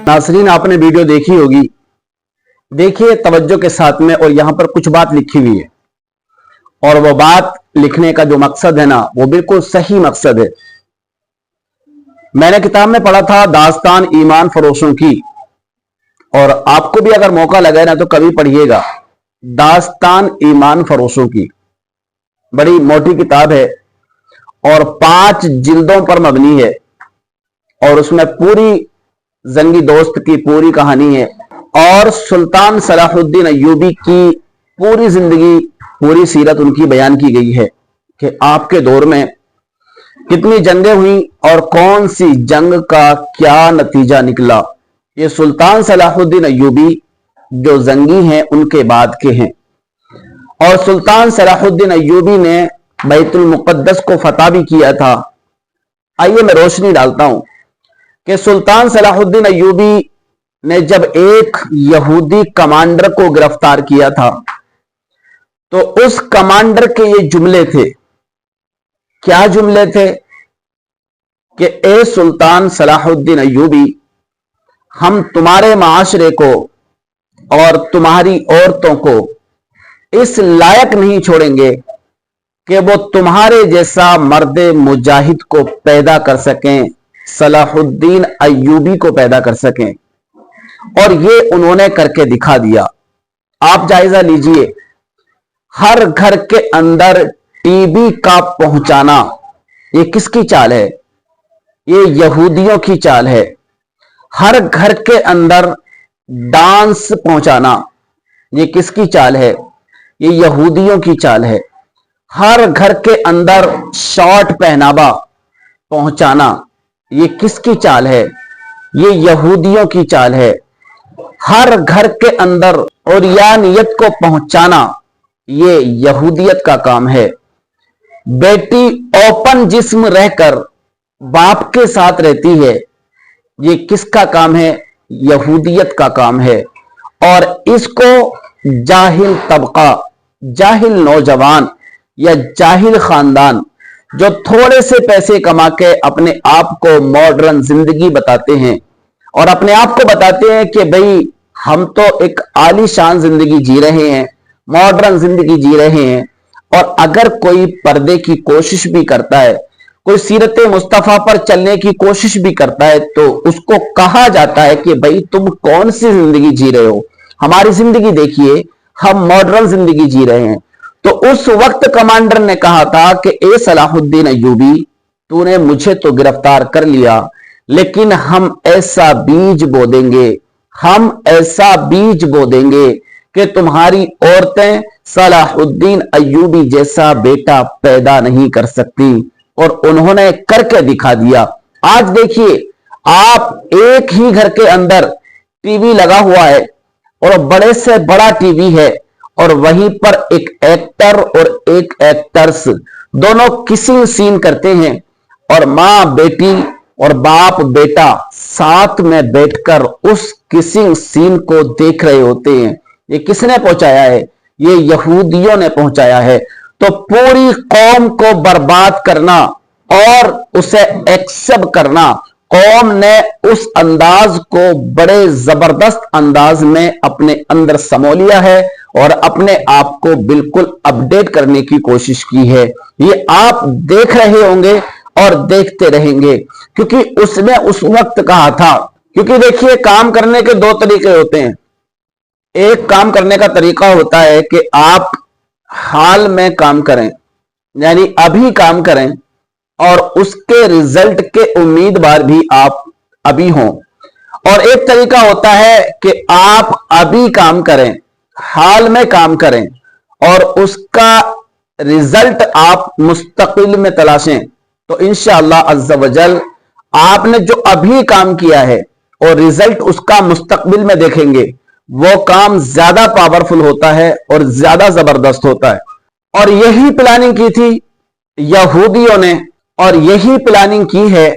नाज़रीन, आपने वीडियो देखी होगी, देखिए तवज्जो के साथ में। और यहां पर कुछ बात लिखी हुई है और वो बात लिखने का जो मकसद है ना, वो बिल्कुल सही मकसद है। मैंने किताब में पढ़ा था दास्तान ईमान फरोशों की, और आपको भी अगर मौका लगे ना तो कभी पढ़िएगा दास्तान ईमान फरोशों की। बड़ी मोटी किताब है और 5 जिल्दों पर मबनी है, और उसमें पूरी जंगी दोस्त की पूरी कहानी है और सुल्तान सलाहुद्दीन अय्यूबी की पूरी जिंदगी, पूरी सीरत उनकी बयान की गई है कि आपके दौर में कितनी जंगें हुई और कौन सी जंग का क्या नतीजा निकला। ये सुल्तान सलाहुद्दीन अय्यूबी जो जंगी हैं उनके बाद के हैं, और सुल्तान सलाहुद्दीन अय्यूबी ने बैतुल मुक़द्दस को फतह भी किया था। आइए मैं रोशनी डालता हूं कि सुल्तान सलाहुद्दीन अय्यूबी ने जब एक यहूदी कमांडर को गिरफ्तार किया था तो उस कमांडर के ये जुमले थे। क्या जुमले थे कि ए सुल्तान सलाहुद्दीन अय्यूबी, हम तुम्हारे माशरे को और तुम्हारी औरतों को इस लायक नहीं छोड़ेंगे कि वो तुम्हारे जैसा मर्द मुजाहिद को पैदा कर सकें, सलाहुद्दीन अय्यूबी को पैदा कर सकें। और ये उन्होंने करके दिखा दिया। आप जायजा लीजिए, हर घर के अंदर टीवी का पहुंचाना, ये किसकी चाल है? ये यहूदियों की चाल है। हर घर के अंदर डांस पहुंचाना, ये किसकी चाल है? ये यहूदियों की चाल है। हर घर के अंदर शॉर्ट पहनावा पहुंचाना, ये किसकी चाल है? ये यहूदियों की चाल है। हर घर के अंदर औरियानियत को पहुंचाना, ये यहूदियत का काम है। बेटी ओपन जिस्म रहकर बाप के साथ रहती है, ये किसका काम है? यहूदियत का काम है। और इसको जाहिल तबका, जाहिल नौजवान या जाहिल खानदान जो थोड़े से पैसे कमा के अपने आप को मॉडर्न जिंदगी बताते हैं और अपने आप को बताते हैं कि भाई हम तो एक आलीशान जिंदगी जी रहे हैं, मॉडर्न जिंदगी जी रहे हैं, और अगर कोई पर्दे की कोशिश भी करता है, कोई सीरत मुस्तफा पर चलने की कोशिश भी करता है, तो उसको कहा जाता है कि भाई तुम कौन सी जिंदगी जी रहे हो, हमारी जिंदगी देखिए, हम मॉडर्न जिंदगी जी रहे हैं। तो उस वक्त कमांडर ने कहा था कि ए सलाहुद्दीन अय्यूबी, तूने मुझे तो गिरफ्तार कर लिया, लेकिन हम ऐसा बीज बो देंगे, हम ऐसा बीज बो देंगे कि तुम्हारी औरतें सलाहुद्दीन अय्यूबी जैसा बेटा पैदा नहीं कर सकती। और उन्होंने करके दिखा दिया। आज देखिए, आप एक ही घर के अंदर टीवी लगा हुआ है और बड़े से बड़ा टीवी है, और वहीं पर एक एक्टर और एक एक्टर्स दोनों किसिंग सीन करते हैं, और मां बेटी और बाप बेटा साथ में बैठकर उस किसिंग सीन को देख रहे होते हैं। ये किसने पहुंचाया है? ये यहूदियों ने पहुंचाया है। तो पूरी कौम को बर्बाद करना और उसे एक्सेप्ट करना, कौम ने उस अंदाज को बड़े जबरदस्त अंदाज में अपने अंदर समो लिया है और अपने आप को बिल्कुल अपडेट करने की कोशिश की है। ये आप देख रहे होंगे और देखते रहेंगे, क्योंकि उसने उस वक्त कहा था। क्योंकि देखिए, काम करने के 2 तरीके होते हैं। एक काम करने का तरीका होता है कि आप हाल में काम करें, यानी अभी काम करें, और उसके रिजल्ट के उम्मीदवार भी आप अभी हों। और एक तरीका होता है कि आप अभी काम करें, हाल में काम करें, और उसका रिजल्ट आप मुस्तकबिल में तलाशें। तो इंशाअल्लाह अज़्ज़ा वजल आपने जो अभी काम किया है और रिजल्ट उसका मुस्तकबिल में देखेंगे, वो काम ज्यादा पावरफुल होता है और ज्यादा जबरदस्त होता है। और यही प्लानिंग की थी यहूदियों ने, और यही प्लानिंग की है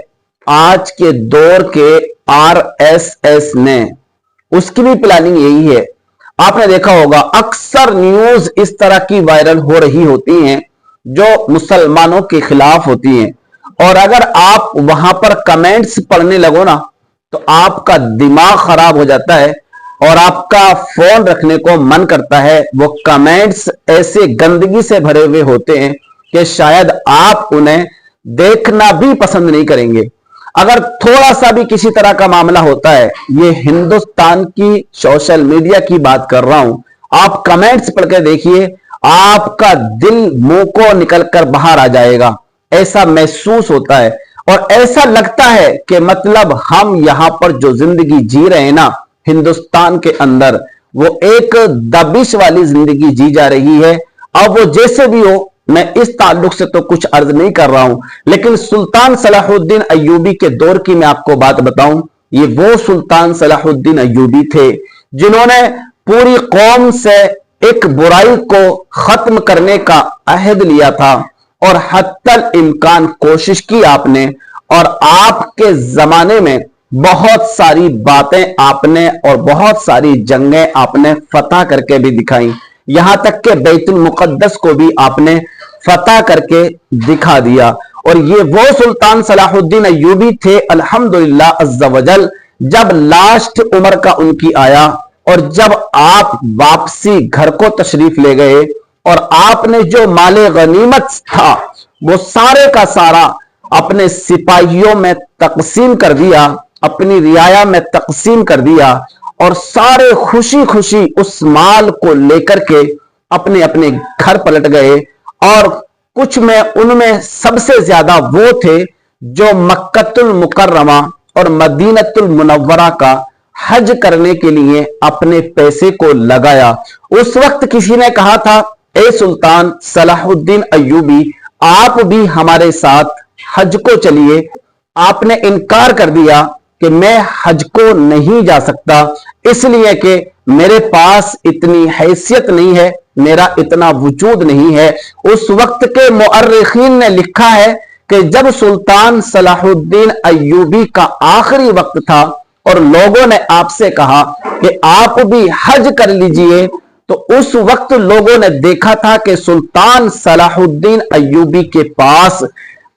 आज के दौर के आरएसएस ने। उसकी भी प्लानिंग यही है। आपने देखा होगा अक्सर न्यूज इस तरह की वायरल हो रही होती हैं जो मुसलमानों के खिलाफ होती हैं, और अगर आप वहां पर कमेंट्स पढ़ने लगो ना, तो आपका दिमाग खराब हो जाता है और आपका फोन रखने को मन करता है। वो कमेंट्स ऐसे गंदगी से भरे हुए होते हैं कि शायद आप उन्हें देखना भी पसंद नहीं करेंगे। अगर थोड़ा सा भी किसी तरह का मामला होता है, ये हिंदुस्तान की सोशल मीडिया की बात कर रहा हूं, आप कमेंट्स पढ़ के देखिए, आपका दिल मुंह को निकलकर बाहर आ जाएगा। ऐसा महसूस होता है और ऐसा लगता है कि मतलब हम यहां पर जो जिंदगी जी रहे हैं ना हिंदुस्तान के अंदर, वो एक दबिश वाली जिंदगी जी जा रही है। अब वो जैसे भी हो, मैं इस ताल्लुक से तो कुछ अर्ज नहीं कर रहा हूं, लेकिन सुल्तान सलाहुद्दीन अय्यूबी के दौर की मैं आपको बात बताऊं। ये वो सुल्तान सलाहुद्दीन अय्यूबी थे जिन्होंने पूरी कौम से एक बुराई को खत्म करने का अहद लिया था और हत्तल इम्कान कोशिश की आपने। और आपके जमाने में बहुत सारी बातें आपने और बहुत सारी जंगें आपने फतह करके भी दिखाई, यहां तक कि बैतुल मुकद्दस को भी आपने फतह करके दिखा दिया। और ये वो सुल्तान सलाहुद्दीन अय्यूबी थे अल्हम्दुलिल्लाह अज़्ज़ा वजल, जब लास्ट उम्र का उनकी आया और जब आप वापसी घर को तशरीफ ले गए और आपने जो माले गनीमत था वो सारे का सारा अपने सिपाहियों में तकसीम कर दिया, अपनी रियाया में तकसीम कर दिया और सारे खुशी खुशी उस माल को लेकर के अपने अपने घर पलट गए। और कुछ में उनमें सबसे ज्यादा वो थे जो मक्कतुल मुकर्रमा और मदीनतुल मुनव्वरा का हज करने के लिए अपने पैसे को लगाया। उस वक्त किसी ने कहा था, ए सुल्तान सलाहुद्दीन अय्यूबी, आप भी हमारे साथ हज को चलिए। आपने इनकार कर दिया कि मैं हज को नहीं जा सकता, इसलिए कि मेरे पास इतनी हैसियत नहीं है, मेरा इतना वजूद नहीं है। उस वक्त के मुअर्रिखीन ने लिखा है कि जब सुल्तान सलाहुद्दीन अय्यूबी का आखिरी वक्त था और लोगों ने आपसे कहा कि आप भी हज कर लीजिए, तो उस वक्त लोगों ने देखा था कि सुल्तान सलाहुद्दीन अय्यूबी के पास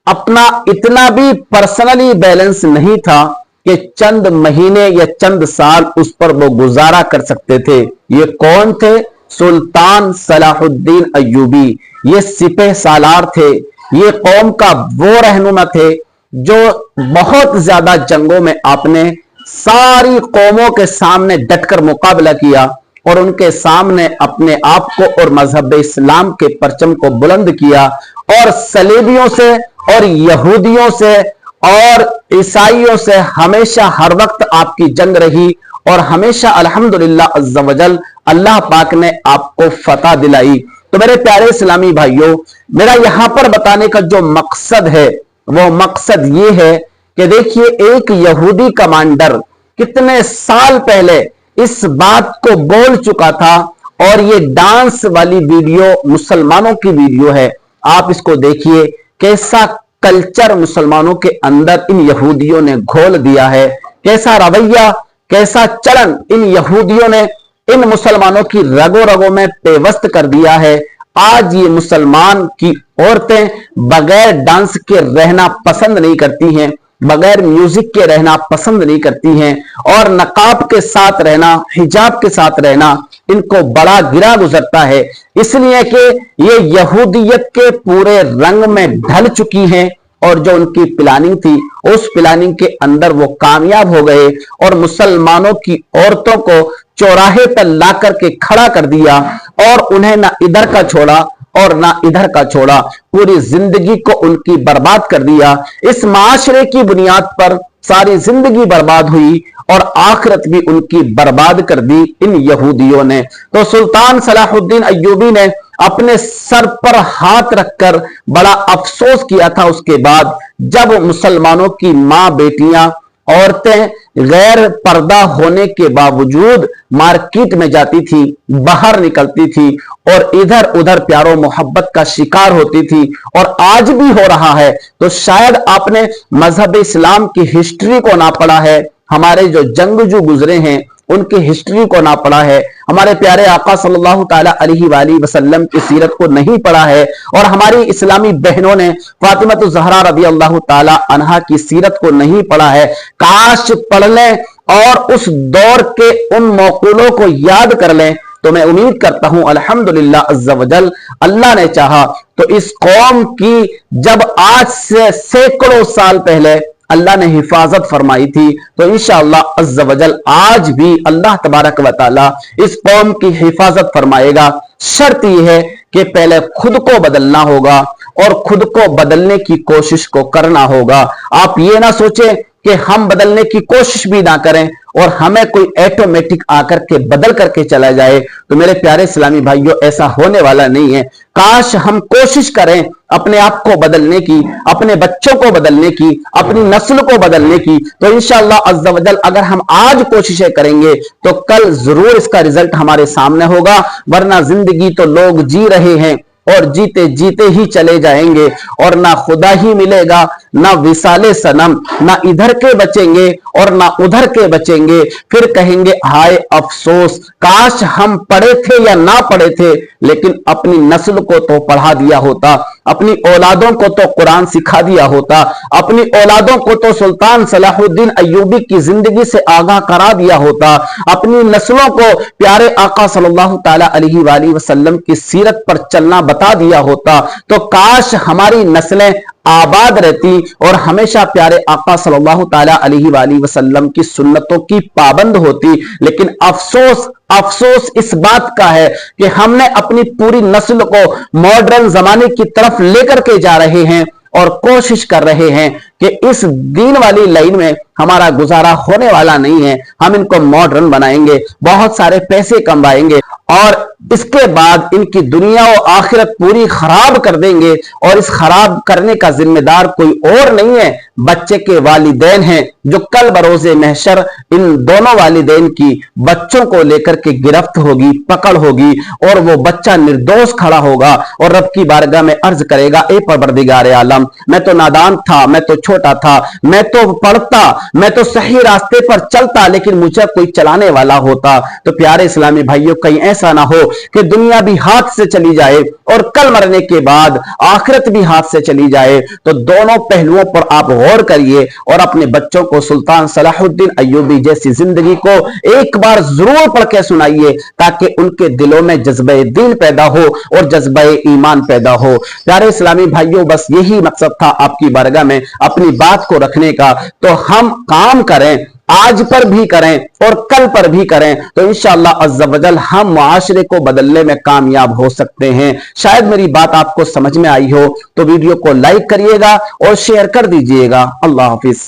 अपना इतना भी पर्सनली बैलेंस नहीं था कि चंद महीने या चंद साल उस पर वो गुजारा कर सकते थे। ये कौन थे? सुल्तान सलाहुद्दीन अय्यूबी। ये सिपह सालार थे, ये कौम का वो रहनुमा थे जो बहुत ज्यादा जंगों में आपने सारी कौमों के सामने डटकर मुकाबला किया और उनके सामने अपने आप को और मजहब इस्लाम के परचम को बुलंद किया। और सलेबियों से और यहूदियों से और ईसाइयों से हमेशा हर वक्त आपकी जंग रही और हमेशा अल्हम्दुलिल्लाह अज़्ज़ा वजल अल्लाह पाक ने आपको फतह दिलाई। तो मेरे प्यारे इस्लामी भाइयों, मेरा यहां पर बताने का जो मकसद है वो मकसद ये है कि देखिए, एक यहूदी कमांडर कितने साल पहले इस बात को बोल चुका था और ये डांस वाली वीडियो मुसलमानों की वीडियो है। आप इसको देखिए, कैसा कल्चर मुसलमानों के अंदर इन यहूदियों ने घोल दिया है, कैसा रवैया, कैसा चलन इन यहूदियों ने इन मुसलमानों की रगों रगों में पेवस्त कर दिया है। आज ये मुसलमान की औरतें बगैर डांस के रहना पसंद नहीं करती हैं, बगैर म्यूजिक के रहना पसंद नहीं करती हैं और नकाब के साथ रहना, हिजाब के साथ रहना इनको बड़ा गिरा गुजरता है, इसलिए कि ये यहूदियत के पूरे रंग में ढल चुकी हैं और जो उनकी प्लानिंग थी उस प्लानिंग के अंदर वो कामयाब हो गए और मुसलमानों की औरतों को चौराहे पर ला करके खड़ा कर दिया और उन्हें ना इधर का छोड़ा और ना इधर का छोड़ा, पूरी जिंदगी को उनकी बर्बाद कर दिया। इस माशरे की बुनियाद पर सारी जिंदगी बर्बाद हुई और आखिरत भी उनकी बर्बाद कर दी इन यहूदियों ने। तो सुल्तान सलाहुद्दीन अय्यूबी ने अपने सर पर हाथ रखकर बड़ा अफसोस किया था उसके बाद, जब मुसलमानों की मां बेटियां औरतें गैर पर्दा होने के बावजूद मार्केट में जाती थी, बाहर निकलती थी और इधर उधर प्यारो मोहब्बत का शिकार होती थी और आज भी हो रहा है। तो शायद आपने मजहब इस्लाम की हिस्ट्री को ना पढ़ा है, हमारे जो जंगजू गुजरे हैं उनकी हिस्ट्री को ना पढ़ा है, हमारे प्यारे आका सल्लल्लाहु ताला अलैहि वसल्लम की सीरत को नहीं पढ़ा है, और हमारी इस्लामी बहनों ने फातिमा ज़हरा रज़ी अल्लाह ताला अन्हा की सीरत को नहीं पढ़ा है। काश पढ़ लें और उस दौर के उन मौक़ूलों को याद कर लें, तो मैं उम्मीद करता हूं अल्हम्दुलिल्लाह अज़्ज़ा वजल, अल्लाह ने चाहा तो इस कौम की जब आज से सैकड़ों साल पहले अल्लाह ने हिफाजत फरमाई थी, तो इंशाअल्लाह अज़्ज़ा वजल आज भी अल्लाह तबारक व तआला इस कौम की हिफाजत फरमाएगा। शर्त यह है कि पहले खुद को बदलना होगा और खुद को बदलने की कोशिश को करना होगा। आप ये ना सोचें कि हम बदलने की कोशिश भी ना करें और हमें कोई ऑटोमेटिक आकर के बदल करके चला जाए, तो मेरे प्यारे इस्लामी भाइयों ऐसा होने वाला नहीं है। काश हम कोशिश करें अपने आप को बदलने की, अपने बच्चों को बदलने की, अपनी नस्ल को बदलने की, तो इंशाअल्लाह अज़्ज़ा वजल अगर हम आज कोशिशें करेंगे तो कल जरूर इसका रिजल्ट हमारे सामने होगा। वरना जिंदगी तो लोग जी रहे हैं और जीते जीते ही चले जाएंगे, और ना खुदा ही मिलेगा, ना विसाले सनम, ना इधर के बचेंगे और ना उधर के बचेंगे। फिर कहेंगे हाय अफसोस, काश हम पढ़े थे या ना पढ़े थे, लेकिन अपनी नस्ल को तो पढ़ा दिया होता, अपनी औलादों को तो कुरान सिखा दिया होता, अपनी औलादों को तो सुल्तान सलाहुद्दीन अय्यूबी की जिंदगी से आगाह करा दिया होता, अपनी नस्लों को प्यारे आका सल्लल्लाहु ताला अलैहि वसल्लम की सीरत पर चलना बता दिया होता। तो काश हमारी नस्लें आबाद रहती और हमेशा प्यारे आका सल्लल्लाहु ताला अलैहि वसल्लम की सुन्नतों की पाबंद होती। लेकिन अफसोस अफसोस इस बात का है कि हमने अपनी पूरी नस्ल को मॉडर्न जमाने की तरफ लेकर के जा रहे हैं और कोशिश कर रहे हैं कि इस दीन वाली लाइन में हमारा गुजारा होने वाला नहीं है। हम इनको मॉडर्न बनाएंगे, बहुत सारे पैसे कमाएंगे और इसके बाद इनकी दुनिया और आखिरत पूरी खराब कर देंगे, और इस खराब करने का जिम्मेदार कोई और नहीं है, बच्चे के वालिदैन हैं, जो कल बरोज़े महशर इन दोनों वालिदैन की बच्चों को लेकर के गिरफ्त होगी, पकड़ होगी, और वो बच्चा निर्दोष खड़ा होगा और रब की बारगाह में अर्ज करेगा, ए परवरदिगार आलम, मैं तो नादान था, मैं तो छोटा था, मैं तो पढ़ता, मैं तो सही रास्ते पर चलता, लेकिन मुझे कोई चलाने वाला होता। तो प्यारे इस्लामी भाइयों, कहीं ऐसा ना हो कि दुनिया भी हाथ से चली जाए और कल मरने के बाद आखिरत भी हाथ से चली जाए। तो दोनों पहलुओं पर आप गौर करिए और अपने बच्चों को सुल्तान सलाहुद्दीन अय्यूबी जैसी जिंदगी को एक बार जरूर पढ़ के सुनाइए, ताकि उनके दिलों में जज्बे दीन पैदा हो और जज्बे ईमान पैदा हो। प्यारे इस्लामी भाइयों, बस यही मकसद था आपकी बारगाह में अपनी बात को रखने का। तो हम काम करें, आज पर भी करें और कल पर भी करें, तो इंशाअल्लाह अज़्ज़ा वजल हम मुआशरे को बदलने में कामयाब हो सकते हैं। शायद मेरी बात आपको समझ में आई हो, तो वीडियो को लाइक करिएगा और शेयर कर दीजिएगा। अल्लाह हाफिज।